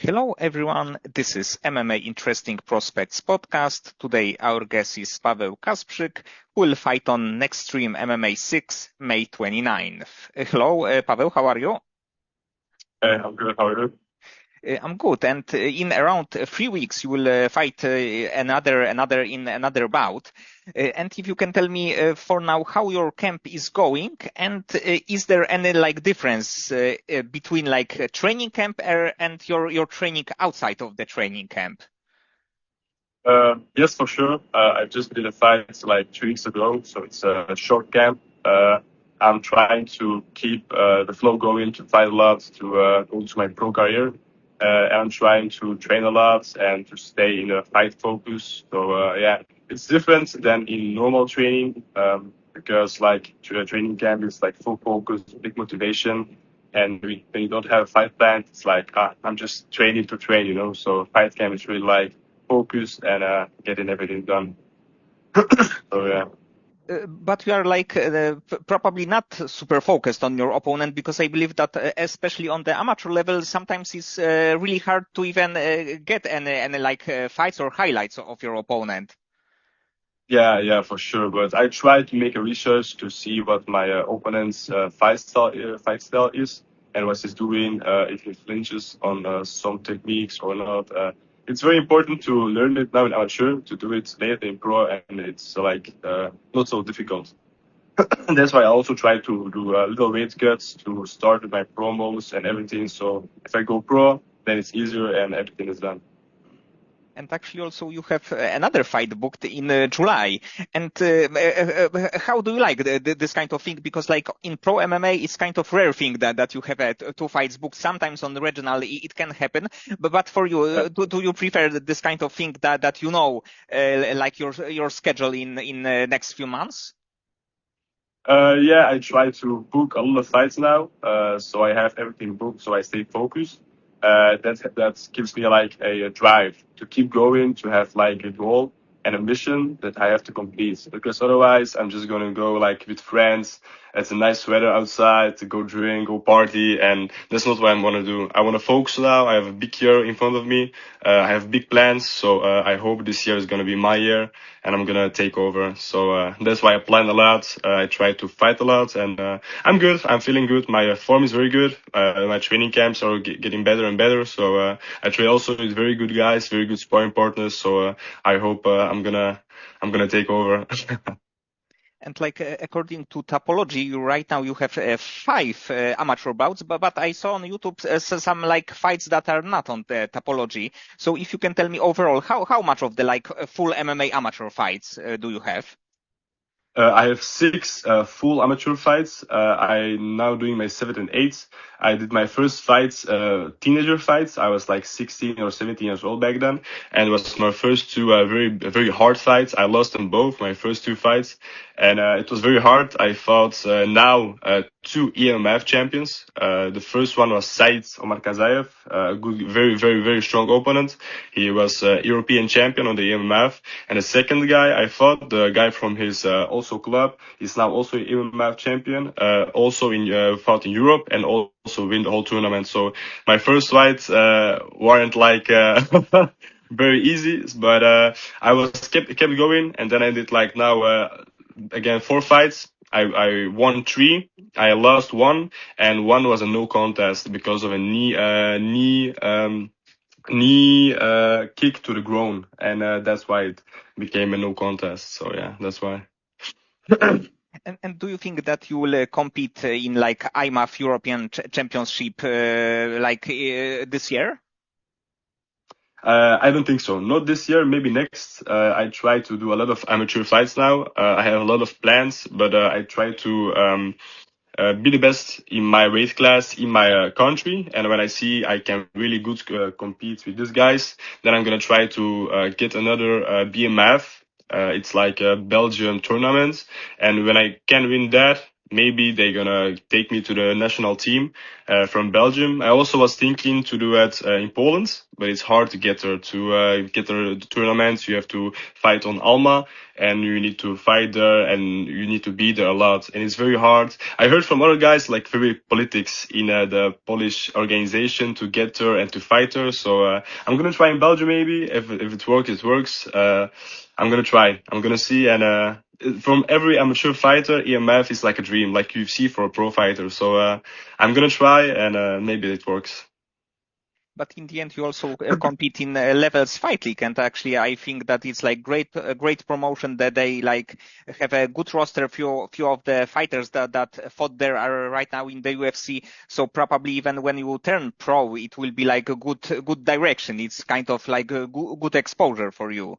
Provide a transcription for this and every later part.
Hello everyone, this is MMA Interesting Prospects podcast. Today our guest is Paweł Kasprzyk, who will fight on Nextream MMA 6, May 29th. Hello, Paweł, how are you? I'm good. How are you? I'm good, and in around 3 weeks you will fight another bout. And if you can tell me for now how your camp is going, and is there any difference between a training camp and your training outside of the training camp? Yes, for sure. I just did a fight like 2 weeks ago, so it's a short camp. I'm trying to keep the flow going, to fight a lot, to go to my pro career. I'm trying to train a lot and to stay in a fight focus. So yeah, it's different than in normal training because training camp is like full focus, big motivation. And when you don't have a fight plan, it's like I'm just training to train, you know. So fight camp is really like focus and getting everything done. So yeah. But you are probably not super focused on your opponent, because I believe that especially on the amateur level, sometimes it's really hard to even get any fights or highlights of your opponent. Yeah, for sure. But I try to make a research to see what my opponent's fight style is and what he's doing, if he flinches on some techniques or not. It's very important to learn it now in amateur, to do it later in pro, and it's not so difficult. And that's why I also try to do little weight cuts to start with my promos and everything. So if I go pro, then it's easier and everything is done. And actually also you have another fight booked in July. And how do you like this kind of thing? Because in pro MMA, it's kind of rare thing that you have two fights booked. Sometimes on the regional it can happen. But for you, do you prefer this kind of thing that you know, like your schedule in next few months? Yeah, I try to book a lot of fights now, so I have everything booked, so I stay focused. That gives me like a drive to keep going, to have like a goal and a mission that I have to complete. Because otherwise, I'm just gonna go like with friends. It's a nice weather outside to go drink, go party, and that's not what I'm gonna do. I wanna focus now. I have a big year in front of me. I have big plans, so I hope this year is gonna be my year and I'm gonna take over. So that's why I plan a lot. I try to fight a lot, and I'm good. I'm feeling good. My form is very good. My training camps are getting better and better. So I train also with very good guys, very good sparring partners. So I hope I'm gonna take over. And according to Topology, right now you have five amateur bouts, but I saw on YouTube some fights that are not on the Topology. So if you can tell me overall, how much of the full MMA amateur fights do you have? I have six full amateur fights. I'm now doing my seventh and eighth. I did my first fights, teenager fights. I was like 16 or 17 years old back then, and it was my first two very hard fights. I lost them both, my first two fights, and it was very hard. I fought now two IMMAF champions. The first one was Said Omar Kazayev, a good, very strong opponent. He was European champion on the IMMAF. And the second guy I fought, the guy from his also club, he's now also IMMAF champion, also fought in Europe and also win the whole tournament. So my first fights weren't very easy, but I was kept going, and then I did now again 4 fights. I won 3, I lost 1, and 1 was a no contest because of a knee kick to the groin, and that's why it became a no contest. So yeah, that's why. And do you think that you will compete in IMMAF European Championship this year? I don't think so. Not this year, maybe next. I try to do a lot of amateur fights now. I have a lot of plans, but I try to be the best in my weight class in my country. And when I see I can really good compete with these guys, then I'm gonna try to get another BMF. It's like a Belgium tournament, and when I can win that, maybe they're gonna take me to the national team from Belgium. I also was thinking to do it in Poland, but it's hard to get there. To get there the tournaments, you have to fight on Alma, and you need to fight there, and you need to be there a lot, and it's very hard. I heard from other guys like very politics in the Polish organization to get there and to fight there. So I'm gonna try in Belgium maybe. If it works, it works. I'm gonna try. I'm gonna see. And from every amateur fighter, EMF is like a dream, like UFC for a pro fighter. So I'm gonna try, and maybe it works. But in the end, you also compete in Levels Fight League, and actually, I think that it's like great promotion that they like have a good roster. Few of the fighters that fought there are right now in the UFC. So probably even when you turn pro, it will be like a good direction. It's kind of like a good exposure for you.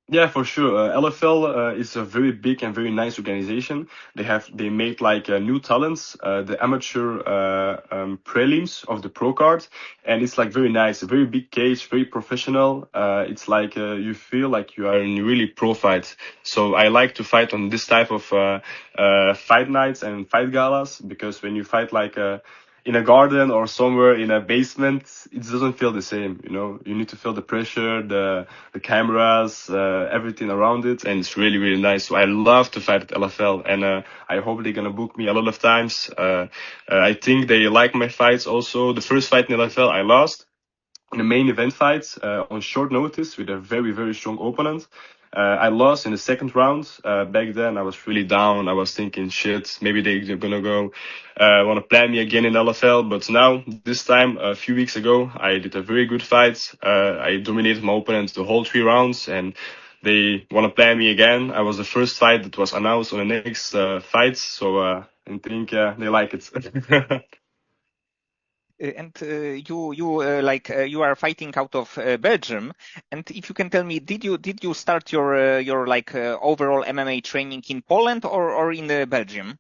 Yeah, for sure. LFL is a very big and very nice organization. They made like new talents, the amateur prelims of the pro card, and it's like very nice, a very big cage, very professional. It's like you feel like you are in a really pro fight. So I like to fight on this type of fight nights and fight galas, because when you fight like in a garden or somewhere in a basement, it doesn't feel the same. You know, you need to feel the pressure, the cameras, everything around it, and it's really really nice. So I love to fight at LFL, and I hope they're gonna book me a lot of times. I think they like my fights also. The first fight in LFL I lost in the main event fight on short notice with a very very strong opponent. I lost in the second round. Back then, I was really down. I was thinking, shit, maybe they're gonna go want to plan me again in LFL. But now, this time, a few weeks ago, I did a very good fight. I dominated my opponent the whole 3 rounds, and they want to plan me again. I was the first fight that was announced on the next fights, so I think they like it. And you are fighting out of Belgium. And if you can tell me, did you start your like overall MMA training in Poland or in Belgium?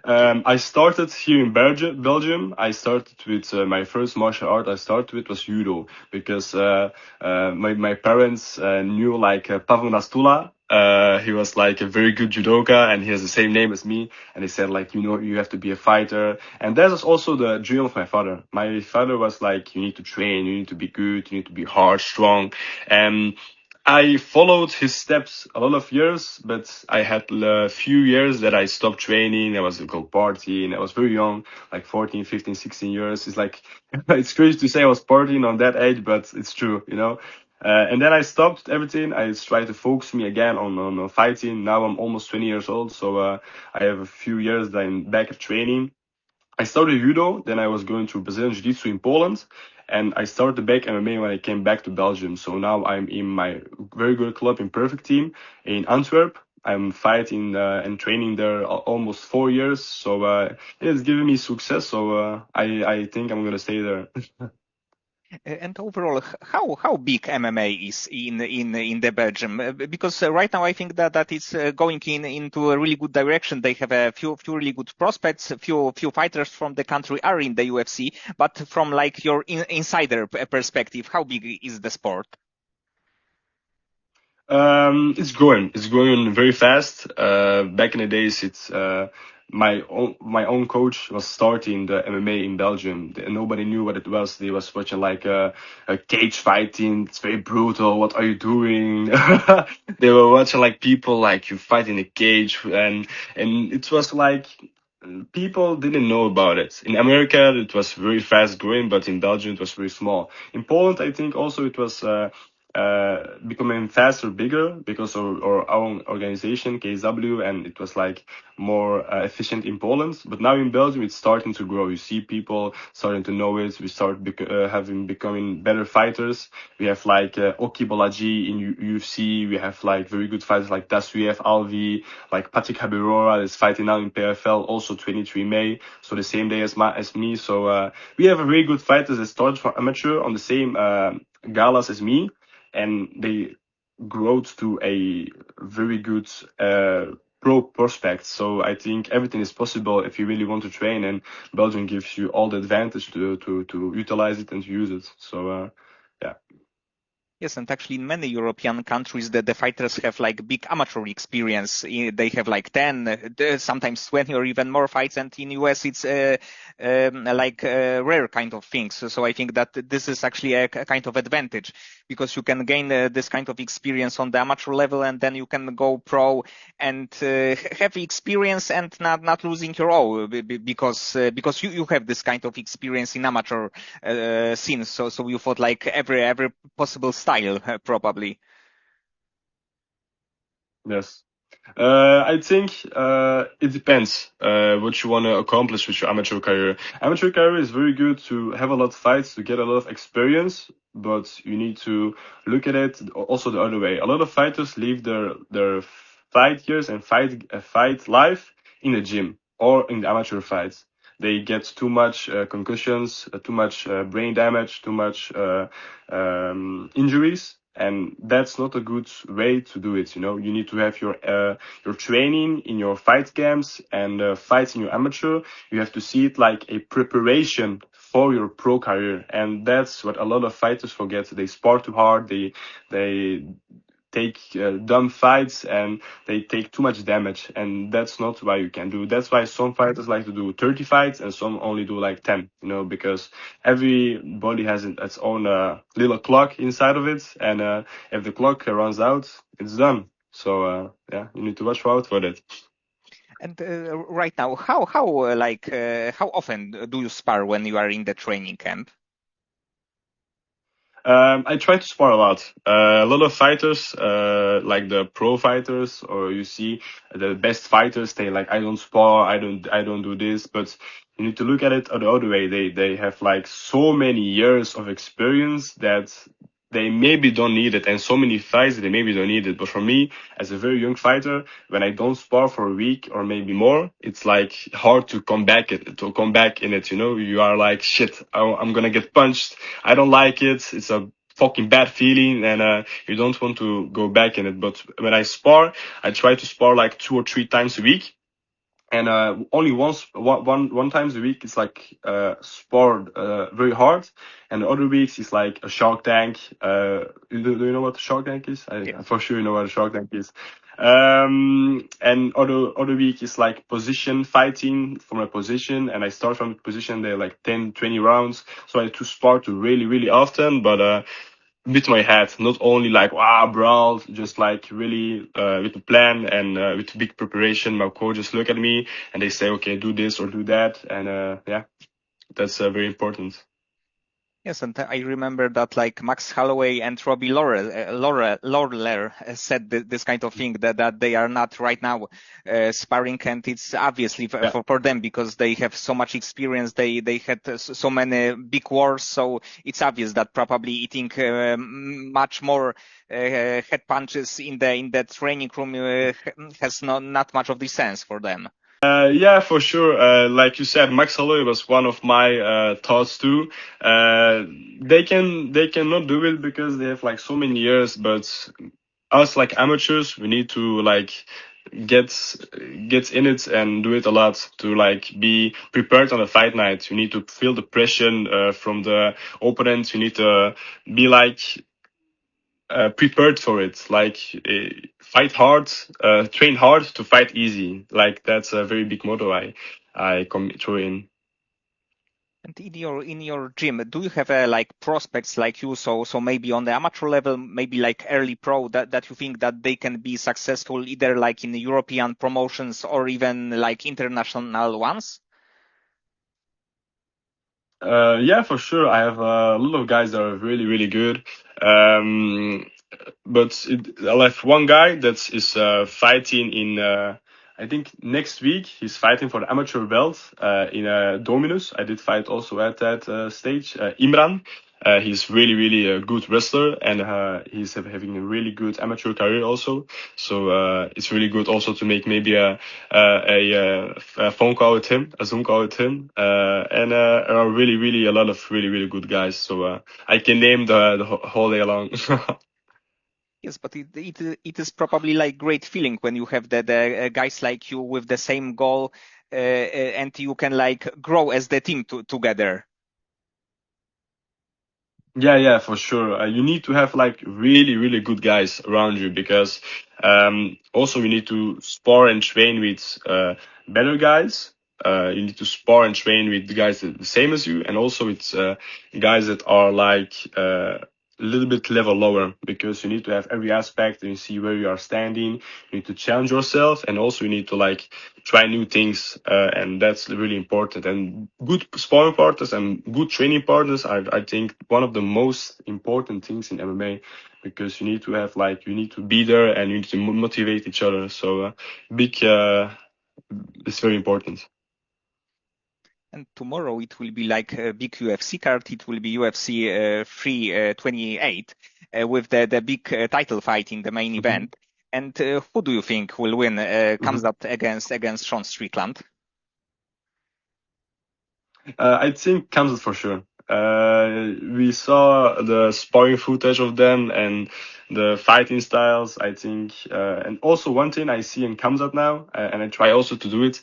I started here in Belgium. I started with my first martial art. I started with was judo, because my parents knew like Paweł Nastula. He was like a very good judoka, and he has the same name as me. And they said like, you know, you have to be a fighter. And that was also the dream of my father. My father was like, you need to train, you need to be good, you need to be hard, strong. And I followed his steps a lot of years, but I had a few years that I stopped training. I was go partying. I was very young, like 14, 15, 16 years. It's like, it's crazy to say I was partying on that age, but it's true, you know. And then I stopped everything. I tried to focus me again on fighting. Now I'm almost 20 years old, so I have a few years that I'm back at training. I started judo, then I was going to Brazilian Jiu-Jitsu in Poland, and I started back MMA when I came back to Belgium. So now I'm in my very good club in Perfect Team in Antwerp. I'm fighting and training there almost 4 years. So it's giving me success. So I think I'm gonna stay there. And overall, how big MMA is in the Belgium? Because right now I think that it's going into a really good direction. They have a few really good prospects. Few fighters from the country are in the UFC. But from like your insider perspective, how big is the sport? It's growing. It's growing very fast. Back in the days, it's my own coach was starting the MMA in Belgium. Nobody knew what it was. They was watching like a cage fighting. It's very brutal. What are you doing? They were watching like people like you fight in a cage, and it was like people didn't know about it. In America, it was very fast growing, but in Belgium, it was very small. In Poland, I think also it was becoming faster, bigger because of our own organization, KSW, and it was like more efficient in Poland. But now in Belgium, it's starting to grow. You see people starting to know it. We start becoming better fighters. We have like Oki Bolaji in UFC. We have like very good fighters like Dasuyev, Alvi, like Patrick Habirora is fighting now in PFL, also 23 May, so the same day as me. So we have a very good fighters that started from amateur on the same galas as me, and they grew to a very good pro prospect. So I think everything is possible if you really want to train, and Belgium gives you all the advantage to utilize it and to use it. So yeah. Yes, and actually in many European countries the fighters have like big amateur experience. They have like 10, sometimes 20 or even more fights. And in US it's like a rare kind of thing. So I think that this is actually a kind of advantage because you can gain this kind of experience on the amateur level and then you can go pro and have experience and not losing your all because you have this kind of experience in amateur scene. So you fought like every possible style, probably. Yes. I think it depends what you want to accomplish with your amateur career. Amateur career is very good to have a lot of fights, to get a lot of experience, but you need to look at it also the other way. A lot of fighters leave their fight years and fight life in the gym or in the amateur fights. They get too much concussions, too much brain damage, too much injuries, and that's not a good way to do it. You know, you need to have your training in your fight camps and fights in your amateur. You have to see it like a preparation for your pro career, and that's what a lot of fighters forget. They spar too hard. They take dumb fights and they take too much damage, and that's not why you can do. That's why some fighters like to do 30 fights and some only do like 10, you know, because every body has its own little clock inside of it, and if the clock runs out, it's done. So yeah, you need to watch out for that. And right now, how often do you spar when you are in the training camp? I try to spar a lot. A lot of fighters, like the pro fighters, or you see the best fighters, they like, I don't spar, I don't do this. But you need to look at it the other way. They have like so many years of experience that they maybe don't need it, and so many fights that they maybe don't need it. But for me, as a very young fighter, when I don't spar for a week or maybe more, it's like hard to come back in it. You know, you are like, shit, I'm gonna get punched. I don't like it. It's a fucking bad feeling, and you don't want to go back in it. But when I spar, I try to spar like 2 or 3 times a week. And only one times a week it's like spar very hard, and the other weeks it's like a shark tank. Do you know what a shark tank is? Yes. For sure you know what a shark tank is. And other week is like position fighting from a position, and I start from a position. They're like 10, 20 rounds, so I have to spar to really often, but with my head, not only like wow brawl, just like really with a plan and with big preparation. My coaches look at me and they say, okay, do this or do that, and yeah, that's very important. Yes, and I remember that like Max Holloway and Robbie Lawler said this kind of thing that they are not right now sparring, and it's obviously Yeah. for them because they have so much experience. They had so many big wars, so it's obvious that probably eating much more head punches in the training room has not much of the sense for them. Yeah, for sure. Like you said, Max Holloway was one of my thoughts too. Uh, they cannot do it because they have like so many years, but us like amateurs, we need to like get get in it and do it a lot to like be prepared on a fight night. You need to feel the pressure from the opponent. You need to be like prepared for it. Like fight hard, train hard to fight easy. Like that's a very big motto I come through in. And in your gym, do you have like prospects like you? So maybe on the amateur level, maybe like early pro that you think that they can be successful either like in the European promotions or even like international ones? Yeah, for sure. I have a lot of guys that are really good. Um, I'll have one guy that is fighting in. I think next week he's fighting for the amateur belt in Dominus. I did fight also at that stage. Imran. He's really a good wrestler, and he's having a really good amateur career also. So it's really good also to make maybe a phone call with him, a Zoom call with him, and there are really a lot of really good guys. So I can name the whole day long. Yes, but it is probably like great feeling when you have the guys like you with the same goal, and you can like grow as the team together. Yeah, for sure. You need to have like really, really good guys around you because also you need to spar and train with better guys. You need to spar and train with the guys that the same as you, and also with guys that are like a little bit level lower because you need to have every aspect and you see where you are standing. You need to challenge yourself, and also you need to like try new things, and that's really important. And good sparring partners and good training partners are, I think, one of the most important things in MMA because you need to have like you need to be there and you need to motivate each other. So big, it's very important. And tomorrow it will be like a big UFC card. It will be UFC 328 with the big title fight in the main hmm event. And who do you think will win? hmm Khamzat against Sean Strickland? I think Kansas for sure. We saw the sparring footage of them and the fighting styles, I think. And also one thing I see in Kamzat now, and I try also to do it,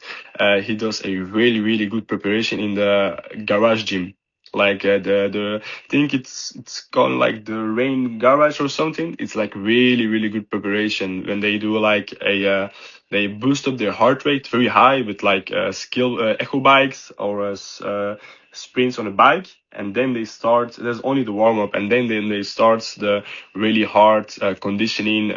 he does a really, really good preparation in the garage gym. Like I think it's called like the Rain Garage or something. It's like really, really good preparation when they do like they boost up their heart rate very high with like skill echo bikes or sprints on a bike, and then they start. There's only the warm up, and then they start the really hard conditioning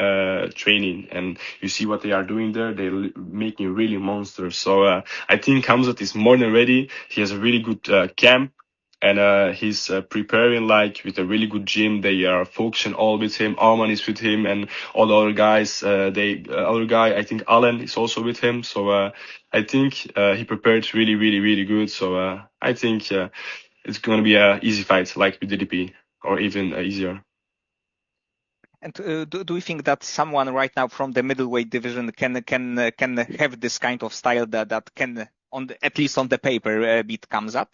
training, and you see what they are doing there. They're making really monsters. So I think Hamzat is more than ready. He has a really good camp. And he's preparing like with a really good gym. They are focusing all with him. Arman is with him, and all the other guys. Other guy, I think Alan is also with him. So I think he prepared really, really, really good. So I think it's gonna be a easy fight, like with DDP, or even easier. And do you think that someone right now from the middleweight division can have this kind of style that can at least on the paper beat Khamzat?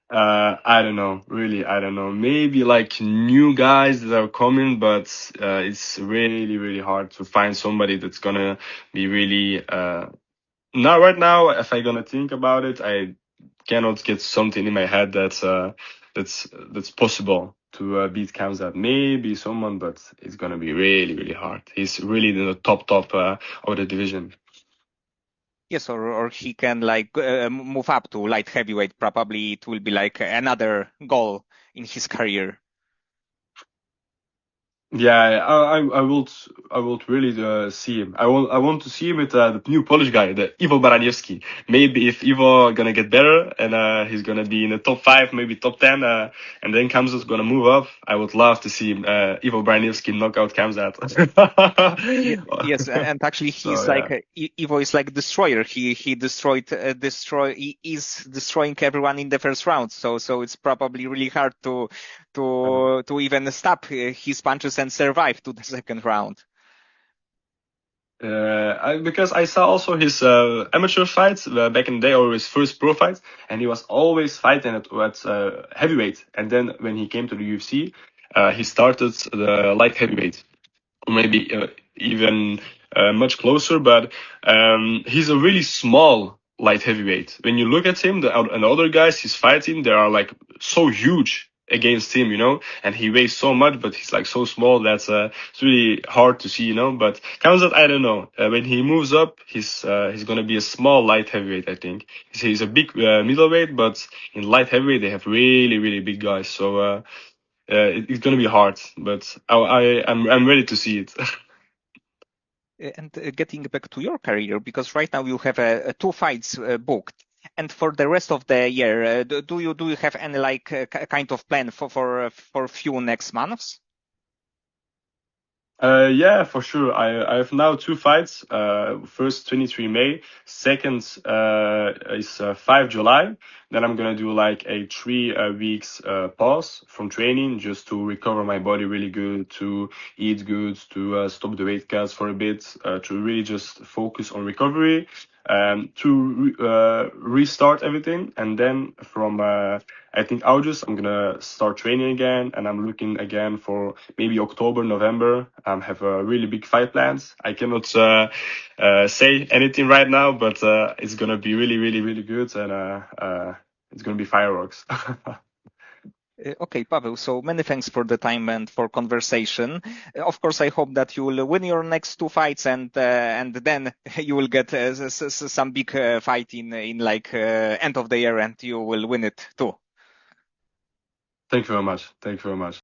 I don't know, really, I don't know. Maybe like new guys that are coming, but it's really, really hard to find somebody that's gonna be really. Not right now. If I gonna think about it, I cannot get something in my head that's possible to beat Kamzat. Maybe someone, but it's gonna be really, really hard. He's really in the top of the division. Yes, or he can like move up to light heavyweight. Probably it will be like another goal in his career. Yeah, I would really see him. I want to see him with the new Polish guy, the Ivo Baraniewski. Maybe if Ivo gonna get better and he's gonna be in the top 5, maybe top 10, and then Kamzat's gonna move up. I would love to see Ivo Baraniewski knock out Kamzat. Yes, and actually he's So like yeah. Ivo is like destroyer. He destroyed he is destroying everyone in the first round. So it's probably really hard to even stop his punches and survive to the second round. Because I saw also his amateur fights back in the day, or his first pro fights, and he was always fighting at heavyweight. And then when he came to the UFC, he started the light heavyweight, or maybe even much closer. But he's a really small light heavyweight. When you look at him, and the other guys he's fighting, they are like so huge against him, and he weighs so much, but he's like so small. That's it's really hard to see, But Khamzat, I don't know. When he moves up, he's gonna be a small light heavyweight, I think. He's a big middleweight, but in light heavyweight they have really, really big guys. So it's gonna be hard, but I'm ready to see it. And getting back to your career, because right now you have two fights booked, and for the rest of the year, do you have any like kind of plan for few next months? Yeah, for sure. I have now two fights. First 23 May, second is 5 July. Then I'm gonna do like a 3 weeks pause from training just to recover my body really good, to eat good, to stop the weight cuts for a bit, to really just focus on recovery, to restart everything. And then from I think August, I'm gonna start training again, and I'm looking again for maybe October, November. Have really big fight plans. I cannot say anything right now, but it's gonna be really, really, really good, and it's gonna be fireworks. Okay, Paweł, so many thanks for the time and for conversation. Of course, I hope that you will win your next two fights and then you will get some big fight in like end of the year and you will win it too. Thank you very much. Thank you very much.